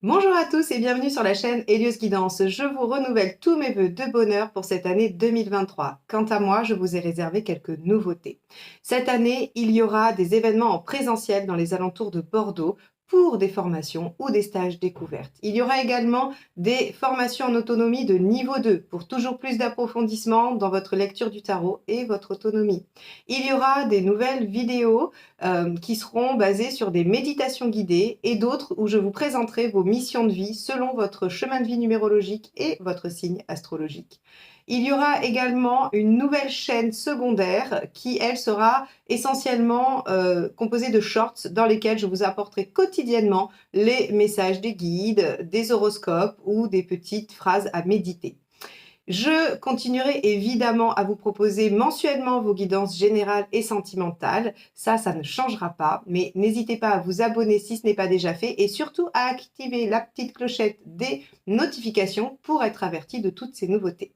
Bonjour à tous et bienvenue sur la chaîne Hélios Guidance. Je vous renouvelle tous mes vœux de bonheur pour cette année 2023. Quant à moi, je vous ai réservé quelques nouveautés. Cette année, il y aura des événements en présentiel dans les alentours de Bordeaux pour des formations ou des stages découvertes. Il y aura également des formations en autonomie de niveau 2 pour toujours plus d'approfondissement dans votre lecture du tarot et votre autonomie. Il y aura des nouvelles vidéos qui seront basées sur des méditations guidées et d'autres où je vous présenterai vos missions de vie selon votre chemin de vie numérologique et votre signe astrologique. Il y aura également une nouvelle chaîne secondaire qui, elle, sera essentiellement composée de shorts dans lesquels je vous apporterai quotidiennement les messages des guides, des horoscopes ou des petites phrases à méditer. Je continuerai évidemment à vous proposer mensuellement vos guidances générales et sentimentales. Ça ne changera pas, mais n'hésitez pas à vous abonner si ce n'est pas déjà fait et surtout à activer la petite clochette des notifications pour être averti de toutes ces nouveautés.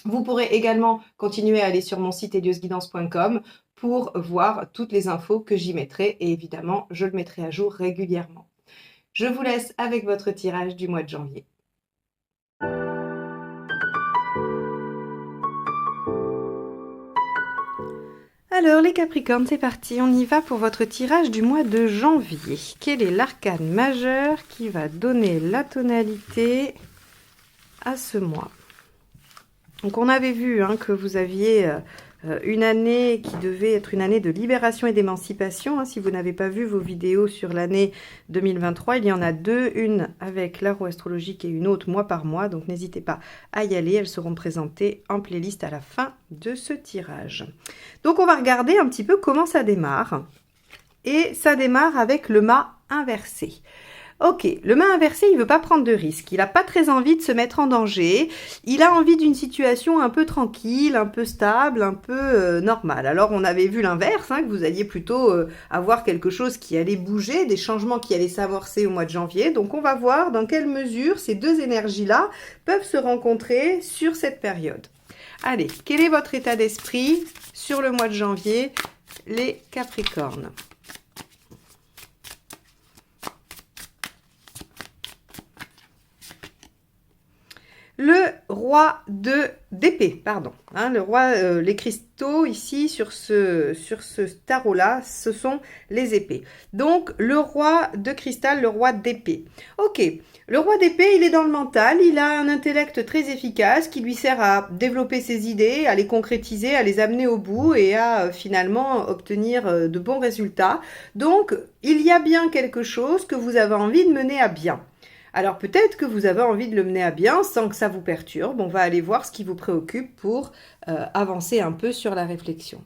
Vous pourrez également continuer à aller sur mon site heliosguidance.com pour voir toutes les infos que j'y mettrai et évidemment, je le mettrai à jour régulièrement. Je vous laisse avec votre tirage du mois de janvier. Alors les Capricornes, c'est parti, on y va pour votre tirage du mois de janvier. Quel est l'arcane majeur qui va donner la tonalité à ce mois? Donc on avait vu que vous aviez une année qui devait être une année de libération et d'émancipation. Si vous n'avez pas vu vos vidéos sur l'année 2023, il y en a deux, une avec la roue astrologique et une autre mois par mois. Donc n'hésitez pas à y aller, elles seront présentées en playlist à la fin de ce tirage. Donc on va regarder un petit peu comment ça démarre. Et ça démarre avec le mât inversé. Ok, le mât inversé, il veut pas prendre de risques. Il n'a pas très envie de se mettre en danger. Il a envie d'une situation un peu tranquille, un peu stable, un peu normale. Alors, on avait vu l'inverse, que vous alliez plutôt avoir quelque chose qui allait bouger, des changements qui allaient s'amorcer au mois de janvier. Donc, on va voir dans quelle mesure ces deux énergies-là peuvent se rencontrer sur cette période. Allez, quel est votre état d'esprit sur le mois de janvier, les Capricornes ? Le roi d'épée, pardon. Le roi, les cristaux ici sur ce tarot-là, ce sont les épées. Donc, le roi de cristal, le roi d'épée. Ok, le roi d'épée, il est dans le mental, il a un intellect très efficace qui lui sert à développer ses idées, à les concrétiser, à les amener au bout et à finalement obtenir de bons résultats. Donc, il y a bien quelque chose que vous avez envie de mener à bien. Alors peut-être que vous avez envie de le mener à bien sans que ça vous perturbe. On va aller voir ce qui vous préoccupe pour avancer un peu sur la réflexion.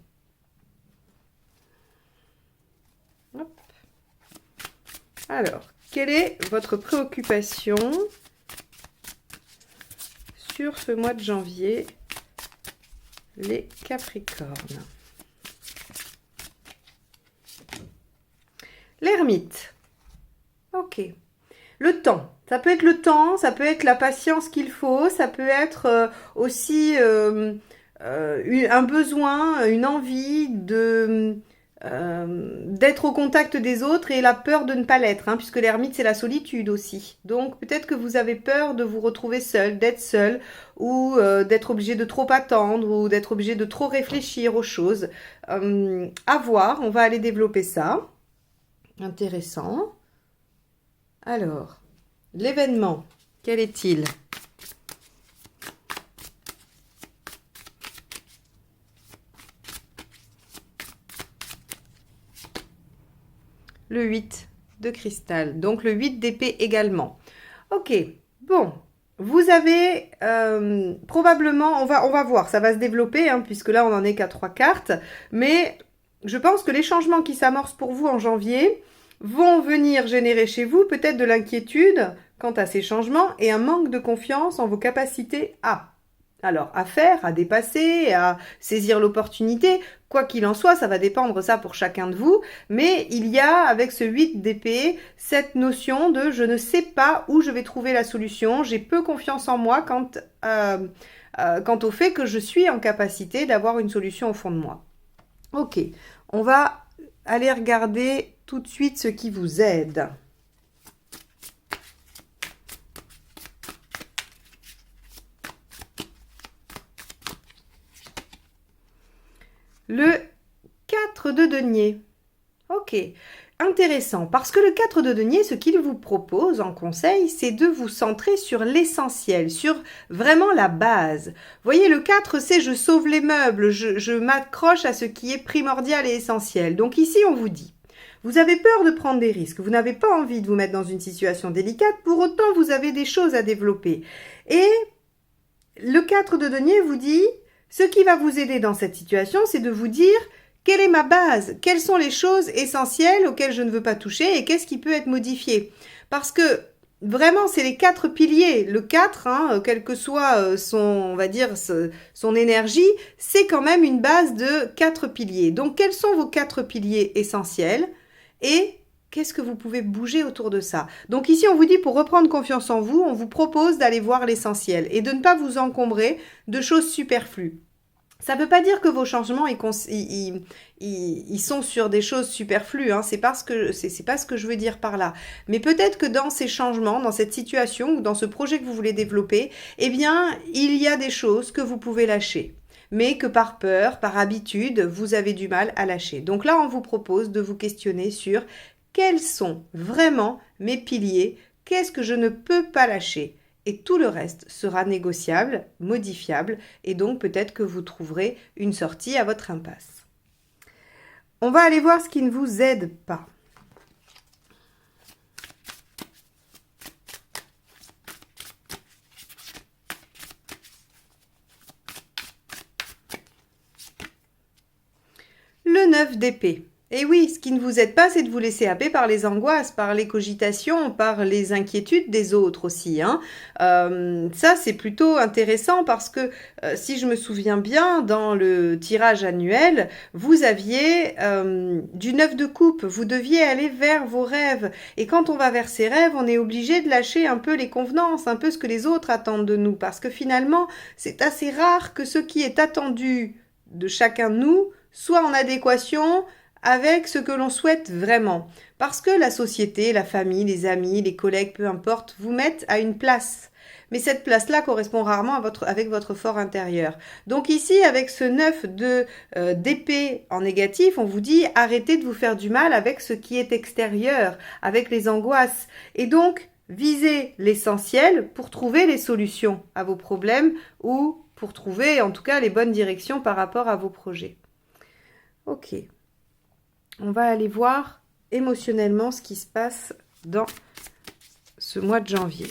Hop. Alors, quelle est votre préoccupation sur ce mois de janvier, les Capricornes? L'ermite. Ok. Le temps. Ça peut être le temps, ça peut être la patience qu'il faut, ça peut être aussi un besoin, une envie d'être au contact des autres et la peur de ne pas l'être, puisque l'ermite c'est la solitude aussi. Donc peut-être que vous avez peur de vous retrouver seul, ou d'être obligé de trop attendre, ou d'être obligé de trop réfléchir aux choses. À voir, on va aller développer ça. Intéressant. Alors, l'événement, quel est-il? Le 8 de cristal, donc le 8 d'épée également. Ok, bon, vous avez probablement, on va voir, ça va se développer, puisque là on en est qu'à 3 cartes, mais je pense que les changements qui s'amorcent pour vous en janvier vont venir générer chez vous peut-être de l'inquiétude quant à ces changements et un manque de confiance en vos capacités à faire, à dépasser, à saisir l'opportunité. Quoi qu'il en soit, ça va dépendre ça pour chacun de vous, mais il y a avec ce 8 d'épée cette notion de je ne sais pas où je vais trouver la solution, j'ai peu confiance en moi quant au fait que je suis en capacité d'avoir une solution au fond de moi. Ok, on va aller regarder tout de suite ce qui vous aide. Le 4 de denier. Ok, intéressant, parce que le 4 de denier, ce qu'il vous propose en conseil, c'est de vous centrer sur l'essentiel, sur vraiment la base. Vous voyez, le 4, c'est je sauve les meubles, je m'accroche à ce qui est primordial et essentiel. Donc ici, on vous dit, vous avez peur de prendre des risques, vous n'avez pas envie de vous mettre dans une situation délicate, pour autant, vous avez des choses à développer. Et le 4 de denier vous dit, ce qui va vous aider dans cette situation, c'est de vous dire, quelle est ma base? Quelles sont les choses essentielles auxquelles je ne veux pas toucher et qu'est-ce qui peut être modifié? Parce que vraiment, c'est les 4 piliers. Le 4, hein, quelle que soit son, on va dire, son énergie, c'est quand même une base de 4 piliers. Donc, quels sont vos 4 piliers essentiels et qu'est-ce que vous pouvez bouger autour de ça? Donc ici, on vous dit, pour reprendre confiance en vous, on vous propose d'aller voir l'essentiel et de ne pas vous encombrer de choses superflues. Ça ne veut pas dire que vos changements ils sont sur des choses superflues, hein. C'est pas ce que je veux dire par là. Mais peut-être que dans ces changements, dans cette situation ou dans ce projet que vous voulez développer, eh bien, il y a des choses que vous pouvez lâcher, mais que par peur, par habitude, vous avez du mal à lâcher. Donc là, on vous propose de vous questionner sur quels sont vraiment mes piliers, qu'est-ce que je ne peux pas lâcher. Et tout le reste sera négociable, modifiable, et donc peut-être que vous trouverez une sortie à votre impasse. On va aller voir ce qui ne vous aide pas. Le 9 d'épée. Et oui, ce qui ne vous aide pas, c'est de vous laisser happer par les angoisses, par les cogitations, par les inquiétudes des autres aussi, hein. Ça, c'est plutôt intéressant parce que, si je me souviens bien, dans le tirage annuel, vous aviez du 9 de coupe. Vous deviez aller vers vos rêves. Et quand on va vers ses rêves, on est obligé de lâcher un peu les convenances, un peu ce que les autres attendent de nous. Parce que finalement, c'est assez rare que ce qui est attendu de chacun de nous soit en adéquation avec ce que l'on souhaite vraiment. Parce que la société, la famille, les amis, les collègues, peu importe, vous mettent à une place. Mais cette place-là correspond rarement avec votre fort intérieur. Donc ici, avec ce 9 d'épée en négatif, on vous dit arrêtez de vous faire du mal avec ce qui est extérieur, avec les angoisses. Et donc, visez l'essentiel pour trouver les solutions à vos problèmes ou pour trouver en tout cas les bonnes directions par rapport à vos projets. Ok. On va aller voir émotionnellement ce qui se passe dans ce mois de janvier.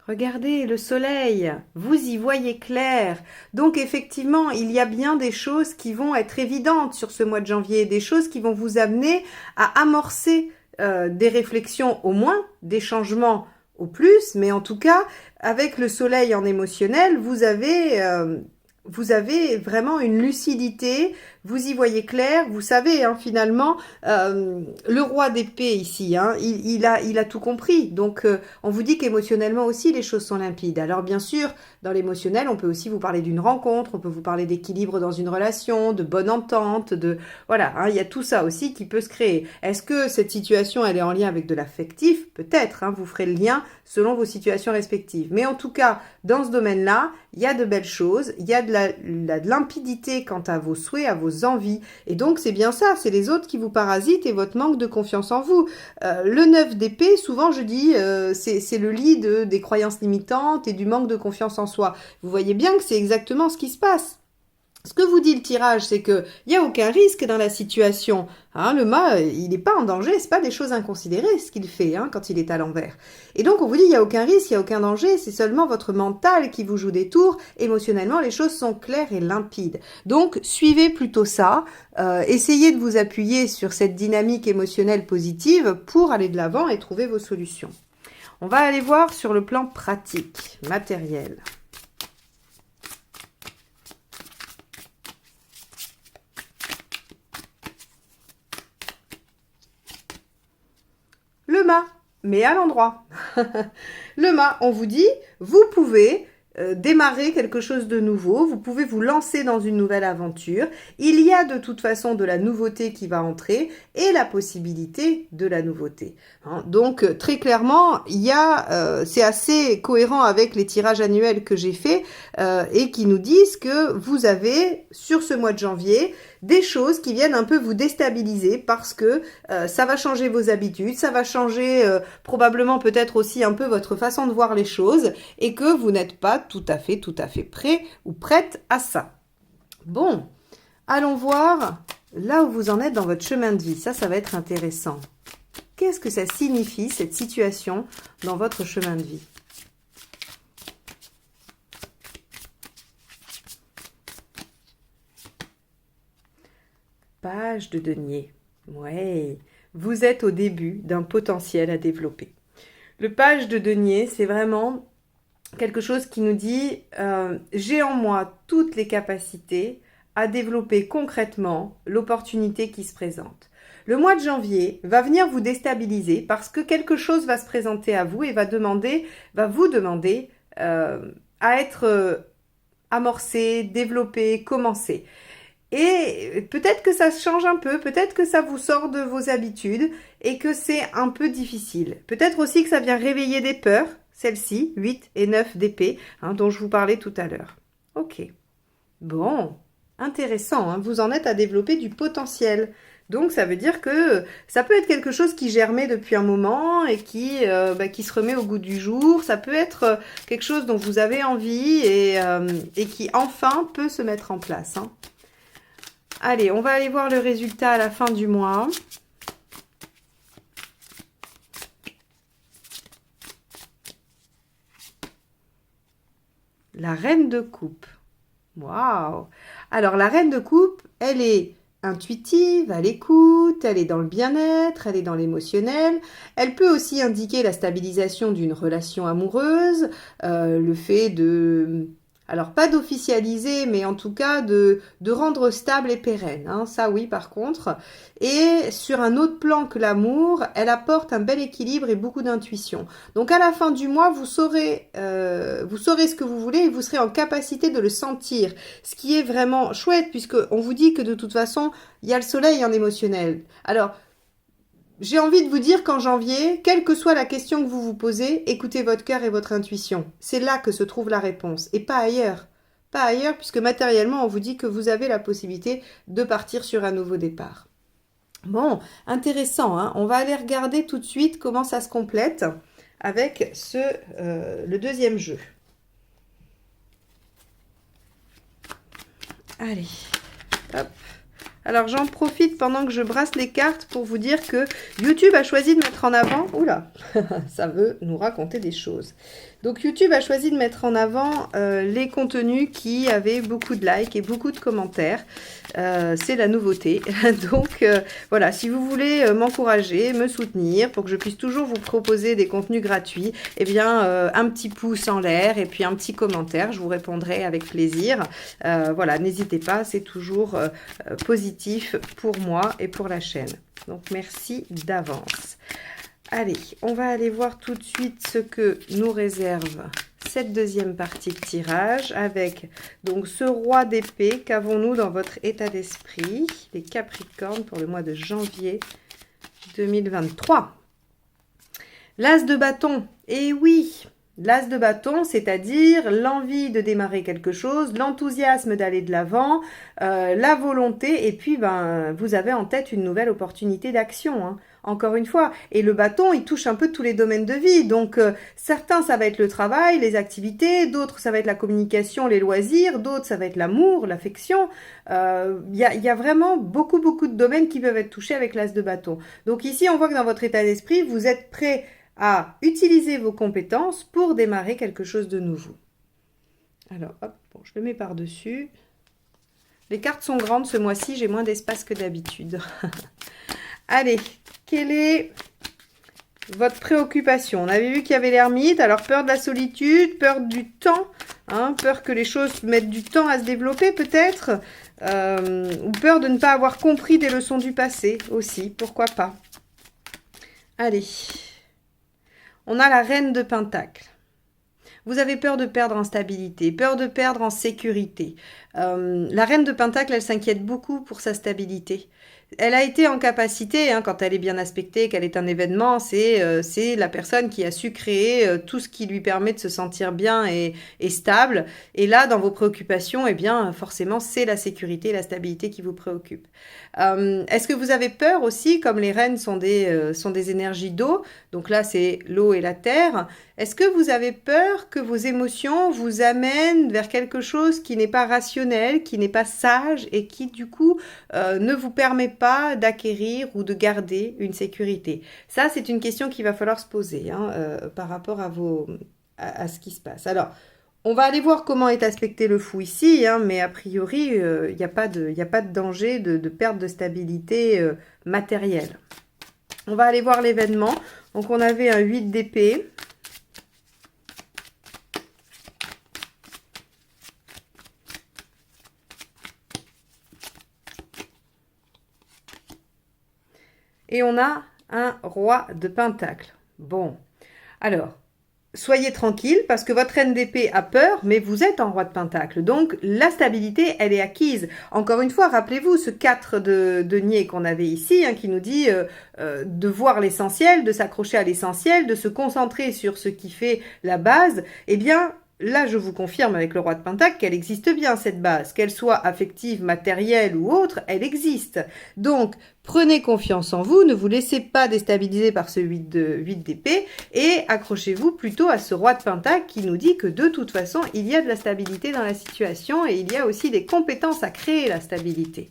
Regardez le soleil, vous y voyez clair. Donc effectivement, il y a bien des choses qui vont être évidentes sur ce mois de janvier, des choses qui vont vous amener à amorcer des réflexions au moins, des changements au plus, mais en tout cas, avec le soleil en émotionnel, vous avez vraiment une lucidité, vous y voyez clair, vous savez, hein, finalement, le roi d'épée ici, hein, il a tout compris. Donc, on vous dit qu'émotionnellement aussi, les choses sont limpides. Alors, bien sûr, dans l'émotionnel, on peut aussi vous parler d'une rencontre, on peut vous parler d'équilibre dans une relation, de bonne entente, voilà, hein, il y a tout ça aussi qui peut se créer. Est-ce que cette situation, elle est en lien avec de l'affectif? Peut-être, hein, vous ferez le lien selon vos situations respectives. Mais en tout cas, dans ce domaine-là, il y a de belles choses, il y a de limpidité quant à vos souhaits, à vos envies. Et donc, c'est bien ça, c'est les autres qui vous parasitent et votre manque de confiance en vous. Le 9 d'épée, souvent, je dis, c'est le lit des croyances limitantes et du manque de confiance en soi. Vous voyez bien que c'est exactement ce qui se passe. Ce que vous dit le tirage, c'est qu'il n'y a aucun risque dans la situation. Hein, le mât, il n'est pas en danger, c'est pas des choses inconsidérées ce qu'il fait hein, quand il est à l'envers. Et donc on vous dit il n'y a aucun risque, il n'y a aucun danger, c'est seulement votre mental qui vous joue des tours. Émotionnellement, les choses sont claires et limpides. Donc suivez plutôt ça, essayez de vous appuyer sur cette dynamique émotionnelle positive pour aller de l'avant et trouver vos solutions. On va aller voir sur le plan pratique, matériel. Le mât, mais à l'endroit. Le mât, on vous dit, vous pouvez démarrer quelque chose de nouveau, vous pouvez vous lancer dans une nouvelle aventure. Il y a de toute façon de la nouveauté qui va entrer et la possibilité de la nouveauté. Hein. Donc très clairement, c'est assez cohérent avec les tirages annuels que j'ai faits et qui nous disent que vous avez sur ce mois de janvier des choses qui viennent un peu vous déstabiliser parce que ça va changer vos habitudes, ça va changer probablement peut-être aussi un peu votre façon de voir les choses et que vous n'êtes pas tout à fait prêt ou prête à ça. Bon, allons voir là où vous en êtes dans votre chemin de vie. Ça va être intéressant. Qu'est-ce que ça signifie, cette situation, dans votre chemin de vie ? Page de denier. Ouais, vous êtes au début d'un potentiel à développer. Le page de denier, c'est vraiment quelque chose qui nous dit j'ai en moi toutes les capacités à développer concrètement l'opportunité qui se présente. Le mois de janvier va venir vous déstabiliser parce que quelque chose va se présenter à vous et va vous demander à être amorcé, développé, commencé. Et peut-être que ça change un peu, peut-être que ça vous sort de vos habitudes et que c'est un peu difficile. Peut-être aussi que ça vient réveiller des peurs, celles-ci, 8 et 9 d'épée, dont je vous parlais tout à l'heure. Ok. Bon, intéressant, hein, vous en êtes à développer du potentiel. Donc ça veut dire que ça peut être quelque chose qui germait depuis un moment et qui se remet au goût du jour. Ça peut être quelque chose dont vous avez envie et qui enfin peut se mettre en place. Hein. Allez, on va aller voir le résultat à la fin du mois. La reine de coupe. Waouh! Alors, la reine de coupe, elle est intuitive, à l'écoute, elle est dans le bien-être, elle est dans l'émotionnel. Elle peut aussi indiquer la stabilisation d'une relation amoureuse, le fait de... Alors, pas d'officialiser, mais en tout cas de rendre stable et pérenne. Hein, ça, oui, par contre. Et sur un autre plan que l'amour, elle apporte un bel équilibre et beaucoup d'intuition. Donc, à la fin du mois, vous saurez ce que vous voulez et vous serez en capacité de le sentir. Ce qui est vraiment chouette, puisqu'on vous dit que de toute façon, il y a le soleil en émotionnel. Alors, j'ai envie de vous dire qu'en janvier, quelle que soit la question que vous vous posez, écoutez votre cœur et votre intuition. C'est là que se trouve la réponse et pas ailleurs. Pas ailleurs puisque matériellement, on vous dit que vous avez la possibilité de partir sur un nouveau départ. Intéressant, hein. On va aller regarder tout de suite comment ça se complète avec le deuxième jeu. Allez, hop. Alors, j'en profite pendant que je brasse les cartes pour vous dire que YouTube a choisi de mettre en avant... Oula, ça veut nous raconter des choses. Donc, YouTube a choisi de mettre en avant les contenus qui avaient beaucoup de likes et beaucoup de commentaires. C'est la nouveauté. Donc, voilà, si vous voulez m'encourager, me soutenir pour que je puisse toujours vous proposer des contenus gratuits, eh bien, un petit pouce en l'air et puis un petit commentaire. Je vous répondrai avec plaisir. Voilà, n'hésitez pas, c'est toujours positif pour moi et pour la chaîne. Donc, merci d'avance. Allez, on va aller voir tout de suite ce que nous réserve cette deuxième partie de tirage avec donc ce roi d'épée. Qu'avons-nous dans votre état d'esprit, les Capricornes, pour le mois de janvier 2023? L'as de bâton, et oui, l'as de bâton, c'est-à-dire l'envie de démarrer quelque chose, l'enthousiasme d'aller de l'avant, la volonté, et puis vous avez en tête une nouvelle opportunité d'action, hein. Encore une fois, et le bâton, il touche un peu tous les domaines de vie. Donc, certains, ça va être le travail, les activités, d'autres, ça va être la communication, les loisirs, d'autres, ça va être l'amour, l'affection. Il y a vraiment beaucoup de domaines qui peuvent être touchés avec l'as de bâton. Donc ici, on voit que dans votre état d'esprit, vous êtes prêt à utiliser vos compétences pour démarrer quelque chose de nouveau. Alors, hop, bon, je le mets par-dessus. Les cartes sont grandes ce mois-ci, j'ai moins d'espace que d'habitude. Allez, quelle est votre préoccupation? On avait vu qu'il y avait l'ermite, alors peur de la solitude, peur du temps, hein, peur que les choses mettent du temps à se développer peut-être, ou peur de ne pas avoir compris des leçons du passé aussi, pourquoi pas. Allez, on a la reine de Pentacle. Vous avez peur de perdre en stabilité, peur de perdre en sécurité. La reine de Pentacle, elle s'inquiète beaucoup pour sa stabilité. Elle a été en capacité, hein, quand elle est bien aspectée, qu'elle est un événement, c'est la personne qui a su créer tout ce qui lui permet de se sentir bien et stable. Et là, dans vos préoccupations, eh bien, forcément, c'est la sécurité et la stabilité qui vous préoccupent. Est-ce que vous avez peur aussi, comme les reines sont des énergies d'eau, donc là, c'est l'eau et la terre, est-ce que vous avez peur que vos émotions vous amènent vers quelque chose qui n'est pas rationnel, qui n'est pas sage et qui, du coup, ne vous permet pas d'acquérir ou de garder une sécurité? Ça, c'est une question qu'il va falloir se poser hein, par rapport à ce qui se passe. Alors, on va aller voir comment est aspecté le fou ici, hein, mais a priori, il n'y a pas de danger de perte de stabilité matérielle. On va aller voir l'événement. Donc, on avait un 8 d'épée. Et on a un roi de pentacle. Bon, alors, soyez tranquille parce que votre reine d'épée a peur, mais vous êtes en roi de pentacle. Donc, la stabilité, elle est acquise. Encore une fois, rappelez-vous ce 4 de denier qu'on avait ici, hein, qui nous dit de voir l'essentiel, de s'accrocher à l'essentiel, de se concentrer sur ce qui fait la base. Eh bien, là, je vous confirme avec le roi de Pentacle qu'elle existe bien, cette base. Qu'elle soit affective, matérielle ou autre, elle existe. Donc, prenez confiance en vous, ne vous laissez pas déstabiliser par ce 8 d'épée et accrochez-vous plutôt à ce roi de Pentacle qui nous dit que de toute façon, il y a de la stabilité dans la situation et il y a aussi des compétences à créer la stabilité.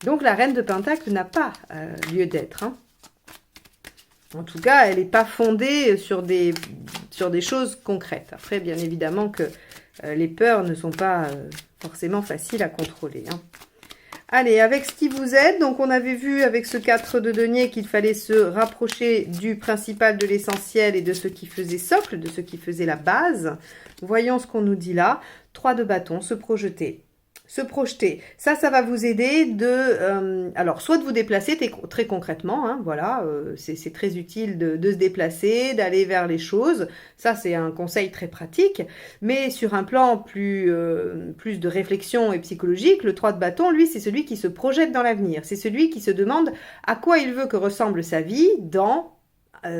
Donc, la reine de Pentacle n'a pas lieu d'être, hein. En tout cas, elle n'est pas fondée sur des choses concrètes. Après, bien évidemment que les peurs ne sont pas forcément faciles à contrôler, hein. Allez, avec ce qui vous aide, donc on avait vu avec ce 4 de denier qu'il fallait se rapprocher du principal, de l'essentiel et de ce qui faisait socle, de ce qui faisait la base. Voyons ce qu'on nous dit là. 3 de bâton, se projeter. Se projeter, ça va vous aider alors soit de vous déplacer très concrètement, hein, voilà, c'est très utile de se déplacer, d'aller vers les choses, ça c'est un conseil très pratique, mais sur un plan plus de réflexion et psychologique, le 3 de bâton, lui, c'est celui qui se projette dans l'avenir, c'est celui qui se demande à quoi il veut que ressemble sa vie dans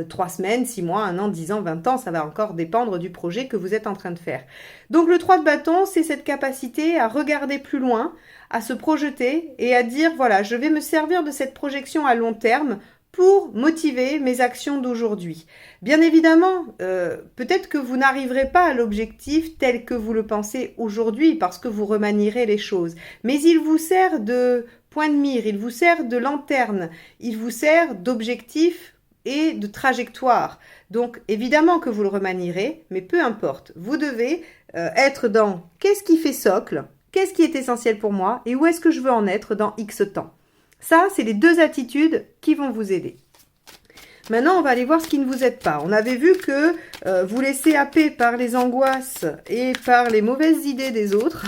3 semaines, 6 mois, 1 an, 10 ans, 20 ans, ça va encore dépendre du projet que vous êtes en train de faire. Donc le 3 de bâton, c'est cette capacité à regarder plus loin, à se projeter et à dire, voilà, je vais me servir de cette projection à long terme pour motiver mes actions d'aujourd'hui. Bien évidemment, peut-être que vous n'arriverez pas à l'objectif tel que vous le pensez aujourd'hui parce que vous remanierez les choses. Mais il vous sert de point de mire, il vous sert de lanterne, il vous sert d'objectif et de trajectoire. Donc, évidemment que vous le remanierez, mais peu importe. Vous devez être dans qu'est-ce qui fait socle, qu'est-ce qui est essentiel pour moi et où est-ce que je veux en être dans X temps. Ça, c'est les 2 attitudes qui vont vous aider. Maintenant, on va aller voir ce qui ne vous aide pas. On avait vu que vous laisser happer par les angoisses et par les mauvaises idées des autres,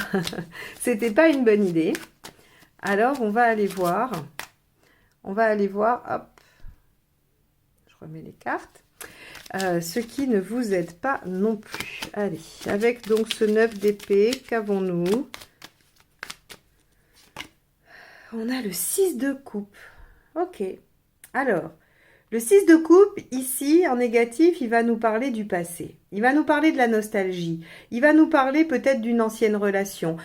c'était pas une bonne idée. Alors, on va aller voir. Hop. Remets les cartes, ce qui ne vous aide pas non plus. Allez, avec donc ce 9 d'épée, qu'avons-nous? On a le 6 de coupe. Ok, alors, le 6 de coupe, ici, en négatif, il va nous parler du passé. Il va nous parler de la nostalgie. Il va nous parler peut-être d'une ancienne relation.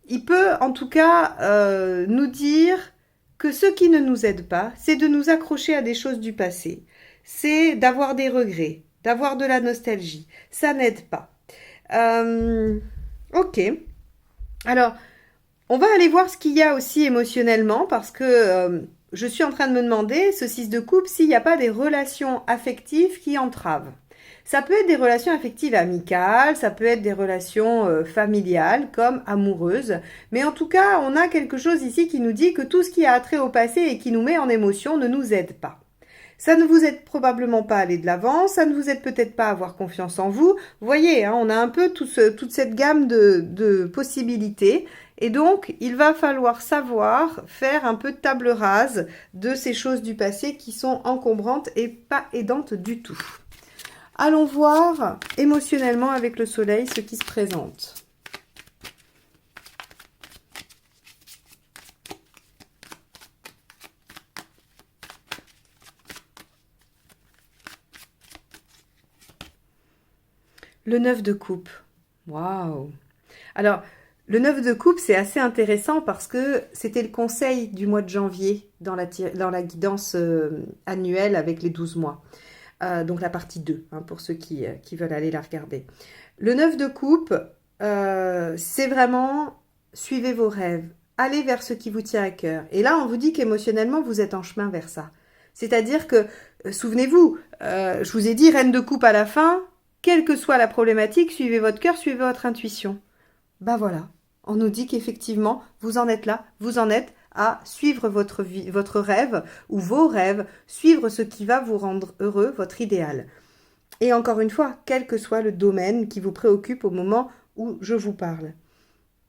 Il peut, en tout cas, nous dire que ce qui ne nous aide pas, c'est de nous accrocher à des choses du passé. C'est d'avoir des regrets, d'avoir de la nostalgie. Ça n'aide pas. Ok. Alors, on va aller voir ce qu'il y a aussi émotionnellement parce que je suis en train de me demander, ce 6 de coupe, s'il n'y a pas des relations affectives qui entravent. Ça peut être des relations affectives amicales, ça peut être des relations familiales comme amoureuses. Mais en tout cas, on a quelque chose ici qui nous dit que tout ce qui a attrait au passé et qui nous met en émotion ne nous aide pas. Ça ne vous aide probablement pas à aller de l'avant, ça ne vous aide peut-être pas à avoir confiance en vous. Vous voyez, hein, on a un peu toute cette gamme de possibilités. Et donc, il va falloir savoir faire un peu de table rase de ces choses du passé qui sont encombrantes et pas aidantes du tout. Allons voir émotionnellement avec le soleil ce qui se présente. Le 9 de coupe. Waouh! Alors, le 9 de coupe, c'est assez intéressant parce que c'était le conseil du mois de janvier dans la guidance annuelle avec les 12 mois. Donc la partie 2, hein, pour ceux qui veulent aller la regarder. Le 9 de coupe, c'est vraiment suivez vos rêves, allez vers ce qui vous tient à cœur. Et là, on vous dit qu'émotionnellement, vous êtes en chemin vers ça. C'est-à-dire que, souvenez-vous, je vous ai dit reine de coupe à la fin, quelle que soit la problématique, suivez votre cœur, suivez votre intuition. Ben voilà, on nous dit qu'effectivement, vous en êtes là, vous en êtes à suivre votre vie, votre rêve ou vos rêves, suivre ce qui va vous rendre heureux, votre idéal. Et encore une fois, quel que soit le domaine qui vous préoccupe au moment où je vous parle.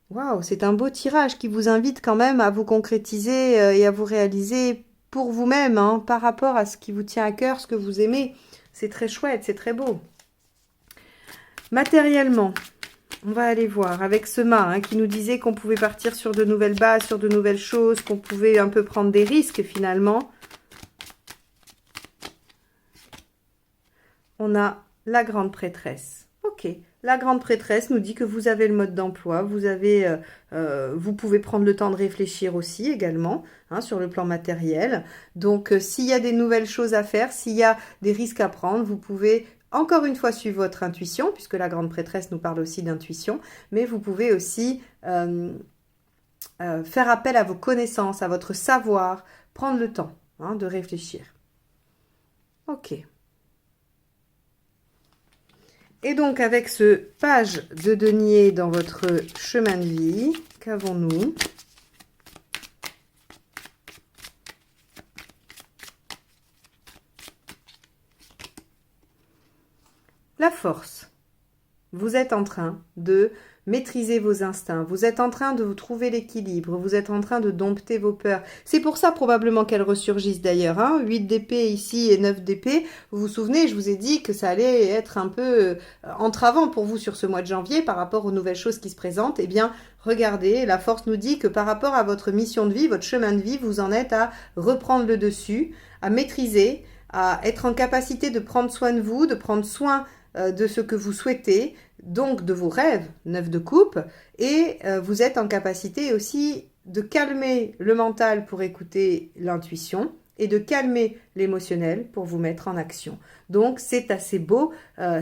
Waouh, c'est un beau tirage qui vous invite quand même à vous concrétiser et à vous réaliser pour vous-même, hein, par rapport à ce qui vous tient à cœur, ce que vous aimez. C'est très chouette, c'est très beau. Matériellement, on va aller voir avec ce mât hein, qui nous disait qu'on pouvait partir sur de nouvelles bases, sur de nouvelles choses, qu'on pouvait un peu prendre des risques finalement. On a la grande prêtresse. Ok, la grande prêtresse nous dit que vous avez le mode d'emploi, vous pouvez prendre le temps de réfléchir aussi également hein, sur le plan matériel. Donc s'il y a des nouvelles choses à faire, s'il y a des risques à prendre, vous pouvez encore une fois suivre votre intuition, puisque la grande prêtresse nous parle aussi d'intuition, mais vous pouvez aussi faire appel à vos connaissances, à votre savoir, prendre le temps hein, de réfléchir. Ok. Et donc, avec ce page de denier dans votre chemin de vie, qu'avons-nous ? La force. Vous êtes en train de maîtriser vos instincts, vous êtes en train de vous trouver l'équilibre, vous êtes en train de dompter vos peurs. C'est pour ça probablement qu'elles ressurgissent d'ailleurs. Hein, 8 d'épée ici et 9 d'épée. Vous vous souvenez, je vous ai dit que ça allait être un peu entravant pour vous sur ce mois de janvier par rapport aux nouvelles choses qui se présentent. Eh bien, regardez, la force nous dit que par rapport à votre mission de vie, votre chemin de vie, vous en êtes à reprendre le dessus, à maîtriser, à être en capacité de prendre soin de vous, de prendre soin de ce que vous souhaitez, donc de vos rêves, 9 de coupe, et vous êtes en capacité aussi de calmer le mental pour écouter l'intuition et de calmer l'émotionnel pour vous mettre en action. Donc c'est assez beau,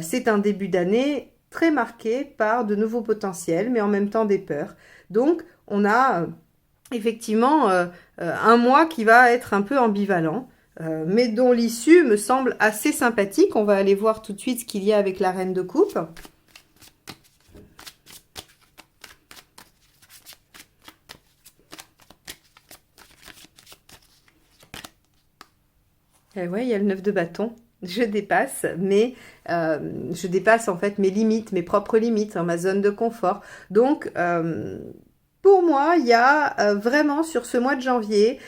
c'est un début d'année très marqué par de nouveaux potentiels, mais en même temps des peurs. Donc on a effectivement un mois qui va être un peu ambivalent, mais dont l'issue me semble assez sympathique. On va aller voir tout de suite ce qu'il y a avec la reine de coupe. Et ouais, il y a le 9 de bâton. Je dépasse, mais je dépasse en fait mes limites, mes propres limites, hein, ma zone de confort. Donc, pour moi, il y a vraiment sur ce mois de janvier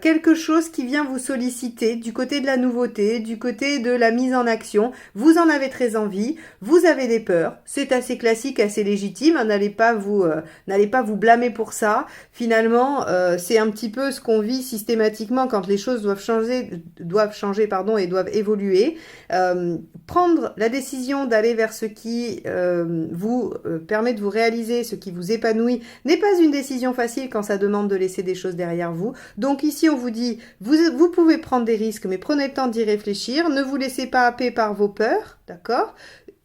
quelque chose qui vient vous solliciter du côté de la nouveauté, du côté de la mise en action. Vous en avez très envie, vous avez des peurs, c'est assez classique, assez légitime, hein, n'allez pas vous blâmer pour ça. Finalement, c'est un petit peu ce qu'on vit systématiquement quand les choses doivent changer et doivent évoluer. Prendre la décision d'aller vers ce qui vous permet de vous réaliser, ce qui vous épanouit, n'est pas une décision facile quand ça demande de laisser des choses derrière vous. Donc ici, on vous dit, vous pouvez prendre des risques, mais prenez le temps d'y réfléchir. Ne vous laissez pas happer par vos peurs, d'accord ?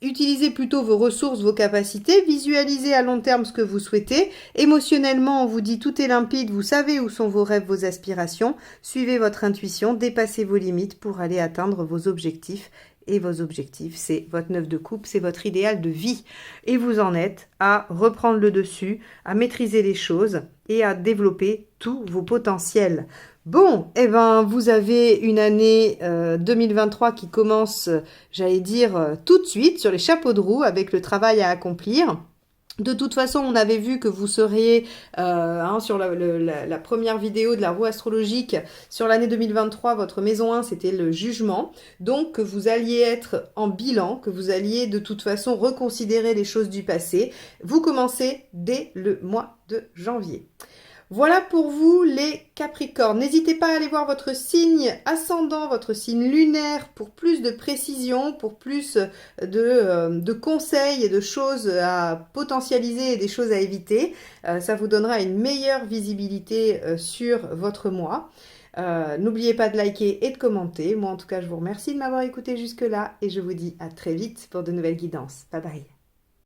Utilisez plutôt vos ressources, vos capacités, visualisez à long terme ce que vous souhaitez. Émotionnellement, on vous dit tout est limpide, vous savez où sont vos rêves, vos aspirations. Suivez votre intuition, dépassez vos limites pour aller atteindre vos objectifs. Et vos objectifs, c'est votre 9 de coupe, c'est votre idéal de vie. Et vous en êtes à reprendre le dessus, à maîtriser les choses et à développer tous vos potentiels. Bon, eh ben, vous avez une année 2023 qui commence, j'allais dire, tout de suite sur les chapeaux de roue avec le travail à accomplir. De toute façon, on avait vu que vous seriez sur la première vidéo de la roue astrologique sur l'année 2023, votre maison 1, c'était le jugement. Donc, que vous alliez être en bilan, que vous alliez de toute façon reconsidérer les choses du passé. Vous commencez dès le mois de janvier. Voilà pour vous les Capricornes. N'hésitez pas à aller voir votre signe ascendant, votre signe lunaire pour plus de précision, pour plus de conseils et de choses à potentialiser et des choses à éviter. Ça vous donnera une meilleure visibilité sur votre mois. N'oubliez pas de liker et de commenter. Moi en tout cas, je vous remercie de m'avoir écouté jusque-là et je vous dis à très vite pour de nouvelles guidances. Bye bye.